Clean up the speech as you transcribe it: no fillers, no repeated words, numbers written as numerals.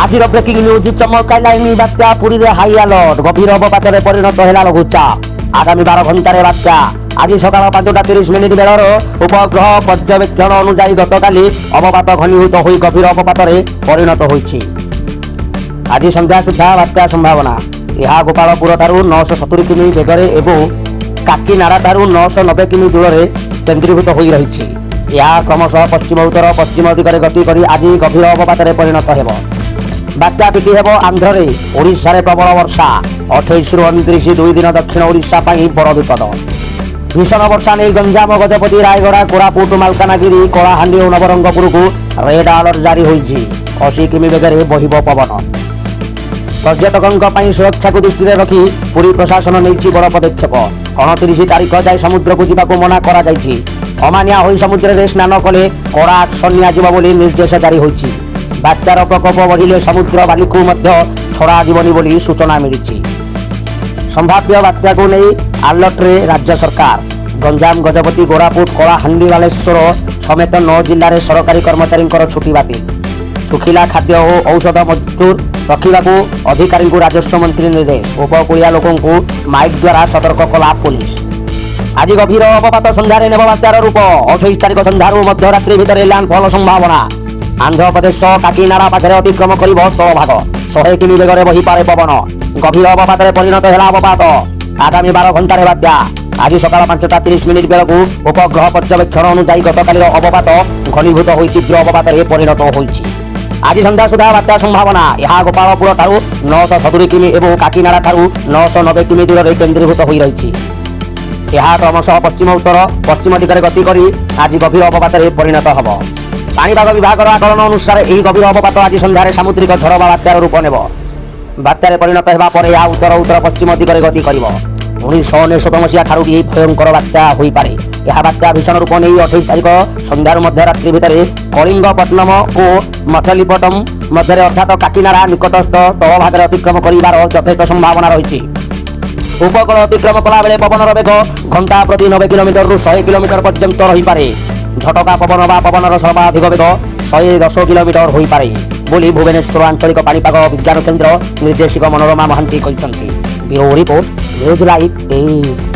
আজির breaking news চমকাইলানি বাত্যা পুরীরে high alert গভীর অবপাতরে পরিণত হেলা লঘুচাপ আগামী 12 ঘণ্টার বাত্যা আজ সকাল 5:30 বেলার উপগ্রহ পর্যবেক্ষণ অনুযায়ী গতকালি অবপাত ঘনীভূত হয়ে গভীর অবপাতরে পরিণত হয়েছে। আজ সন্ধ্যা সুদ্ধা বাত্যা সম্ভাবনা ଏହା ଗୋପାଳପୁର ଠାରୁ 970 କିମି ବେଗରେ ଏବଂ କାକିନାଡା ଠାରୁ 990 କିମି ଦୂରରେ କେନ୍ଦ୍ରୀଭୂତ ହୋଇ ରହିଛି। ଏହା କ୍ରମଶଃ ପଶ୍ଚିମ ଉତ୍ତର ପଶ୍ଚିମ ଦିଗରେ ଗତି କରି ଆଜି ଗଭୀର ଅବପାତରେ ପରିଣତ ହେବ। ବାତ୍ୟା ପିଟି ହେବ ଆନ୍ଧ୍ରରେ ଓଡ଼ିଶାରେ ପ୍ରବଳ ବର୍ଷା 28ରୁ 29 ଦୁଇ ଦିନ ଦକ୍ଷିଣ ଓଡ଼ିଶା ପାଇଁ ବଡ଼ ବିପଦ। ଭୀଷଣ ବର୍ଷା ନେଇ ଗଞ୍ଜାମ ଗଜପତି ରାୟଗଡ଼ା କୋରାପୁଟ ମାଲକାନଗିରି କଳାହାଣ୍ଡି ଓ ନବରଙ୍ଗପୁରକୁ ରେଡ୍ ଆଲର୍ଟ ଜାରି ହୋଇଛି। 80 କିମି ବେଗରେ ବହିବ ପବନ। पर्यटकों सुरक्षा को दृष्टि रखी पुरी प्रशासन नहीं बड़ पदक्षेप 29 तारीख जाए समुद्र को जावाक मना करा जायछि। अमानिया होई समुद्र में स्नान कले कड़ा एक्शन नियाजिबो बोली निर्देश जारी होइछि। बात्यार प्रकोप बढ़िले समुद्र बाली को मध्य छड़ा जीवनी बोली सूचना मिली। संभाव्य बात्या को नहीं अलर्ट रे राज्य सरकार गंजाम गजपति कोरापुट कलाहांडी बालेश्वर समेत 9 जिले में सरकारी कर्मचारी छुट्टी बातिल। सुखिला खाद्य और औषध मजदूर रखा अधिकारी राजस्व मंत्री निर्देश। उपकूलिया लोकों माइक द्वारा सतर्क कला पुलिस। आज गभीर अवपात संध्यार नेब बात्यार रूप 28 तारीख संध्यार मध्यरात्रि भितर लैंडफॉल संभावना। आंध्र प्रदेश काकीनाडा पाखे अतिक्रम कर स्थल भाग 100 किमि बेगरे बही पारे पवन। गभीर अवपात परिणत है अवपात आगामी 12 घंटे बात्या आज सकाल 5:30 बेलू उपग्रह पर्यवेक्षण अनुଯାୟୀ गतकाली अवपात घनीभूत हो तीव्र अवपात परिणत होइछि। आज सन्ध्या सुधा बात्या संभावना। यह गोपालपुर ठारू 970 किमि और काकीनाडा ठारू 990 किमि दूर केन्द्रीभूत हो रही। यह क्रमशः पश्चिम उत्तर पश्चिम दिगरे गति करी आज गभीर अवपात परिणत होब। पाणीपाग विभाग आकलन अनुसार यह गभीर अवपात आज सन्ध्यारे सामुद्रिक झड़ बात्यार रूप नेब। बात्यार परिणत होगा पर यह उत्तर उत्तर पश्चिम दिगरे गति कर 1999 मसीहा ठारू यह भयंकर बात्या हो पारे। यह बात्या भीषण रूप नहीं 28 तारीख संध्यार मध्यरात्रि भितर कलिंगपट्टनम और मथलीपट्टम मध्य अर्थात काकीनाडा निकटस्थ तल भाग अतिक्रम कर यथेष संभावना रही। उपकूल अतिक्रम कला बेले पवनर बेग घंटा प्रति 90 किलोमीटर 100 किलोमीटर पर्यंत रही पारे। झटका पवन बा पवनर सर्वाधिक बेग 110 किलोमीटर हो पारे बोली भुवनेश्वर आंचलिक पाणीपाग विज्ञान केन्द्र निर्देशक मनोरमा महांती कहते। Bureau report news live 8।